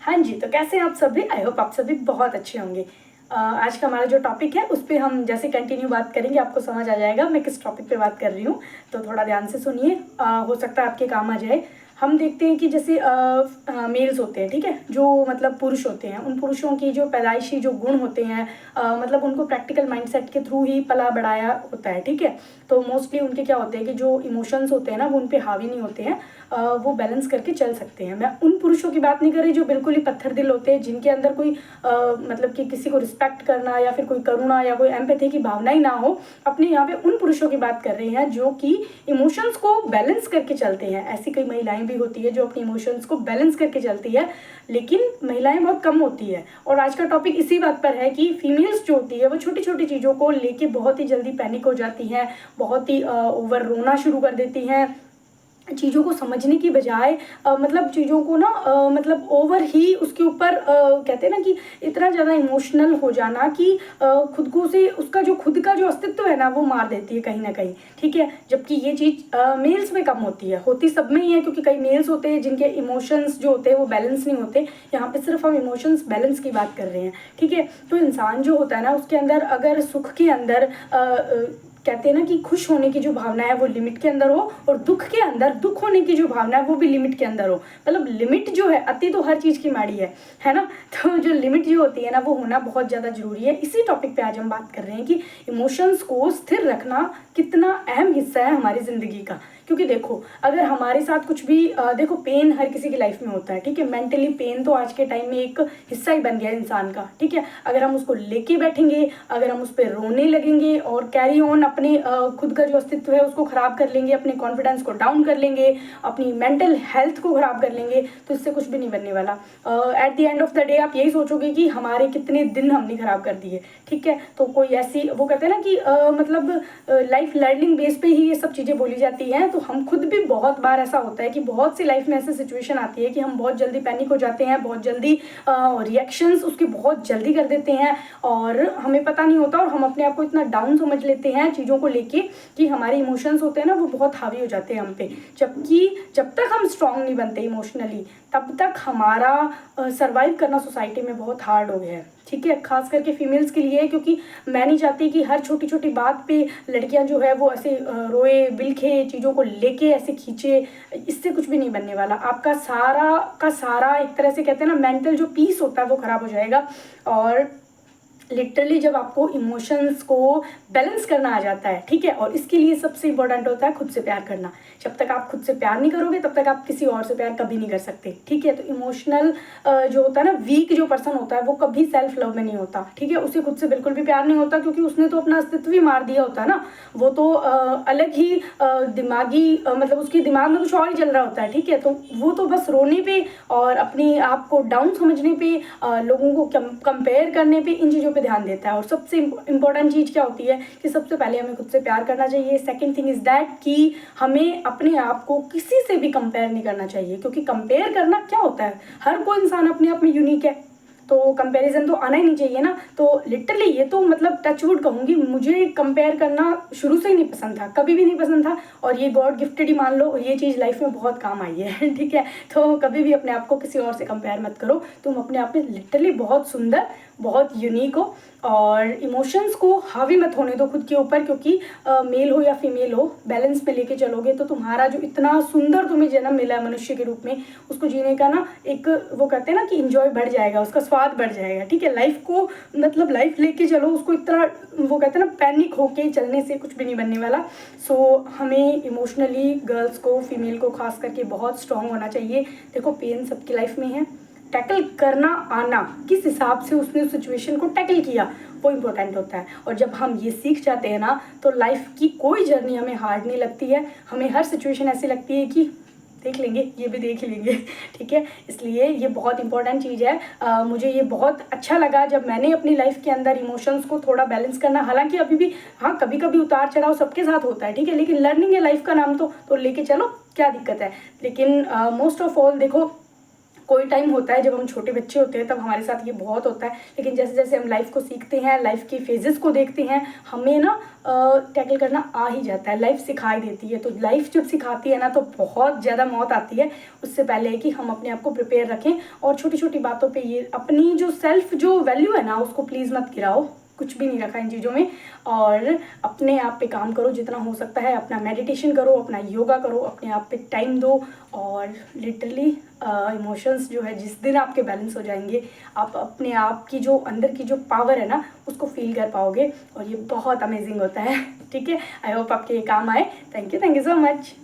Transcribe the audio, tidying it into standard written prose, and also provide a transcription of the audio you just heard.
हाँ जी, तो कैसे हैं आप सभी? आई होप आप सभी बहुत अच्छे होंगे। आज का हमारा जो टॉपिक है उस पे हम जैसे कंटिन्यू बात करेंगे, आपको समझ आ जाएगा मैं किस टॉपिक पे बात कर रही हूँ। तो थोड़ा ध्यान से सुनिए, हो सकता है आपके काम आ जाए। हम देखते हैं कि जैसे मेल्स होते हैं, ठीक है, जो मतलब पुरुष होते हैं, उन पुरुषों की जो पैदाइशी जो गुण होते हैं, मतलब उनको प्रैक्टिकल माइंडसेट के थ्रू ही पला बढ़ाया होता है, ठीक है। तो मोस्टली उनके क्या होते हैं कि जो इमोशंस होते हैं ना, वो उन पे हावी नहीं होते हैं, वो बैलेंस करके चल सकते हैं। मैं उन पुरुषों की बात नहीं कर रही जो बिल्कुल ही पत्थर दिल होते हैं, जिनके अंदर कोई मतलब कि किसी को रिस्पेक्ट करना या फिर कोई करुणा या कोई एम्पैथी की भावना ही ना हो। अपने यहाँ पे उन पुरुषों की बात कर रहे हैं जो कि इमोशंस को बैलेंस करके चलते हैं। ऐसी कई महिलाएं भी होती है जो अपनी इमोशंस को बैलेंस करके चलती है, लेकिन महिलाएं बहुत कम होती है। और आज का टॉपिक इसी बात पर है कि फीमेल्स जो होती है वो छोटी छोटी चीज़ों को लेके बहुत ही जल्दी पैनिक हो जाती हैं, बहुत ही ओवर रोना शुरू कर देती हैं। चीज़ों को समझने की बजाय मतलब चीज़ों को ना मतलब ओवर ही उसके ऊपर कहते हैं ना कि इतना ज़्यादा इमोशनल हो जाना कि खुद को से उसका जो खुद का जो अस्तित्व है ना वो मार देती है कहीं ना कहीं, ठीक है। जबकि ये चीज़ मेल्स में कम होती है, होती सब में ही है, क्योंकि कई मेल्स होते हैं जिनके इमोशंस जो होते हैं वो बैलेंस नहीं होते। यहाँ पे सिर्फ हम इमोशंस बैलेंस की बात कर रहे हैं, ठीक है। तो इंसान जो होता है ना उसके अंदर अगर सुख के अंदर कहते हैं ना कि खुश होने की जो भावना है वो लिमिट के अंदर हो, और दुख के अंदर दुख होने की जो भावना है वो भी लिमिट के अंदर हो। मतलब लिमिट जो है, अति तो हर चीज़ की माड़ी है ना। तो जो लिमिट जो होती है ना वो होना बहुत ज़्यादा जरूरी है। इसी टॉपिक पे आज हम बात कर रहे हैं कि इमोशंस को स्थिर रखना कितना अहम हिस्सा है हमारी ज़िंदगी का। क्योंकि देखो, अगर हमारे साथ कुछ भी देखो, पेन हर किसी की लाइफ में होता है, ठीक है। मेंटली पेन तो आज के टाइम में एक हिस्सा ही बन गया है इंसान का, ठीक है। अगर हम उसको लेके बैठेंगे, अगर हम उस पर रोने लगेंगे और कैरी ऑन अपने खुद का जो अस्तित्व है उसको खराब कर लेंगे, अपने कॉन्फिडेंस को डाउन कर लेंगे, अपनी मेंटल हेल्थ को खराब कर लेंगे, तो इससे कुछ भी नहीं बनने वाला। At the end of the day आप यही सोचोगे कि हमारे कितने दिन हमने खराब कर दिए, ठीक है। तो कोई ऐसी, वो कहते हैं ना कि मतलब लाइफ लर्निंग बेस पे ही ये सब चीज़ें बोली जाती हैं। तो हम खुद भी बहुत बार ऐसा होता है कि बहुत सी लाइफ में ऐसी सिचुएशन आती है कि हम बहुत जल्दी पैनिक हो जाते हैं, बहुत जल्दी रिएक्शंस उसके बहुत जल्दी कर देते हैं, और हमें पता नहीं होता, और हम अपने आप को इतना डाउन समझ लेते हैं चीज़ों को लेके कि हमारे इमोशंस होते हैं ना वो बहुत हावी हो जाते हैं हम पे। जबकि जब तक हम स्ट्रांग नहीं बनते इमोशनली, तब तक हमारा सर्वाइव करना सोसाइटी में बहुत हार्ड हो गया है, ठीक है। खास करके फीमेल्स के लिए, क्योंकि मैं नहीं चाहती कि हर छोटी छोटी बात पे लड़कियां जो है वो ऐसे रोए बिलखे, चीज़ों को लेके ऐसे खींचे। इससे कुछ भी नहीं बनने वाला। आपका सारा का सारा एक तरह से कहते हैं ना मेंटल जो पीस होता है वो खराब हो जाएगा। और लिटरली जब आपको इमोशंस को बैलेंस करना आ जाता है, ठीक है, और इसके लिए सबसे इंपॉर्टेंट होता है खुद से प्यार करना। जब तक आप खुद से प्यार नहीं करोगे तब तक आप किसी और से प्यार कभी नहीं कर सकते, ठीक है। तो इमोशनल जो होता है ना, वीक जो पर्सन होता है वो कभी सेल्फ लव में नहीं होता, ठीक है। उसे खुद से बिल्कुल भी प्यार नहीं होता, क्योंकि उसने तो अपना अस्तित्व ही मार दिया होता है ना। वो तो अलग ही दिमागी मतलब उसके दिमाग में कुछ और ही चल रहा होता है, ठीक है। तो वो तो बस रोने पे और अपने आप को डाउन समझने पे, लोगों को कंपेयर करने पे, इन चीज़ों पे ध्यान देता है। और सबसे इम्पोर्टेंट चीज़ क्या होती है कि सबसे पहले हमें खुद से प्यार करना चाहिए। सेकंड थिंग इज दैट कि हमें अपने आप को किसी से भी कंपेयर नहीं करना चाहिए, क्योंकि कंपेयर करना क्या होता है, हर कोई इंसान अपने आप में यूनिक है, तो कंपैरिजन तो आना ही नहीं चाहिए ना। तो लिटरली ये तो मतलब टचवुड कहूँगी, मुझे कंपेयर करना शुरू से ही नहीं पसंद था, कभी भी नहीं पसंद था, और ये गॉड गिफ्टेड ही मान लो, और ये चीज़ लाइफ में बहुत काम आई है ठीक है। तो कभी भी अपने आप को किसी और से कंपेयर मत करो, तुम अपने आप में लिटरली बहुत सुंदर, बहुत यूनिक हो। और इमोशंस को हावी मत होने दो खुद के ऊपर, क्योंकि मेल हो या फीमेल हो, बैलेंस में लेके चलोगे तो तुम्हारा जो इतना सुंदर तुम्हें जन्म मिला है मनुष्य के रूप में, उसको जीने का ना एक, वो कहते हैं ना कि इंजॉय बढ़ जाएगा, उसका स्वाद बढ़ जाएगा, ठीक है। लाइफ को मतलब लाइफ लेके चलो उसको, इतना वो कहते हैं ना पैनिक होके चलने से कुछ भी नहीं बनने वाला। सो हमें इमोशनली गर्ल्स को, फीमेल को खास करके बहुत स्ट्रांग होना चाहिए। देखो, पेन सबकी लाइफ में है, टैकल करना आना, किस हिसाब से उसने उस सिचुएशन को टैकल किया, वो इम्पोर्टेंट होता है। और जब हम ये सीख जाते हैं ना, तो लाइफ की कोई जर्नी हमें हार्ड नहीं लगती है। हमें हर सिचुएशन ऐसी लगती है कि देख लेंगे, ये भी देख लेंगे ठीक है। इसलिए ये बहुत इंपॉर्टेंट चीज़ है। मुझे ये बहुत अच्छा लगा जब मैंने अपनी लाइफ के अंदर इमोशंस को थोड़ा बैलेंस करना, हालांकि अभी भी हाँ कभी कभी उतार चढ़ाव सबके साथ होता है, ठीक है, लेकिन लर्निंग है लाइफ का नाम, तो लेके चलो, क्या दिक्कत है। लेकिन मोस्ट ऑफ ऑल देखो, कोई टाइम होता है जब हम छोटे बच्चे होते हैं तब हमारे साथ ये बहुत होता है, लेकिन जैसे जैसे हम लाइफ को सीखते हैं, लाइफ की फेजेस को देखते हैं, हमें ना टैकल करना आ ही जाता है, लाइफ सिखाई देती है। तो लाइफ जब सिखाती है ना तो बहुत ज़्यादा मौत आती है। उससे पहले है कि हम अपने आप को प्रिपेयर रखें और छोटी छोटी बातों पे ये अपनी जो सेल्फ जो वैल्यू है ना उसको प्लीज़ मत गिराओ, कुछ भी नहीं रखा इन चीज़ों में। और अपने आप पे काम करो जितना हो सकता है, अपना मेडिटेशन करो, अपना योगा करो, अपने आप पे टाइम दो। और लिटरली इमोशंस जो है जिस दिन आपके बैलेंस हो जाएंगे, आप अपने आप की जो अंदर की जो पावर है ना उसको फील कर पाओगे और ये बहुत अमेजिंग होता है। ठीक है, आई होप आपके ये काम आए। Thank you so much.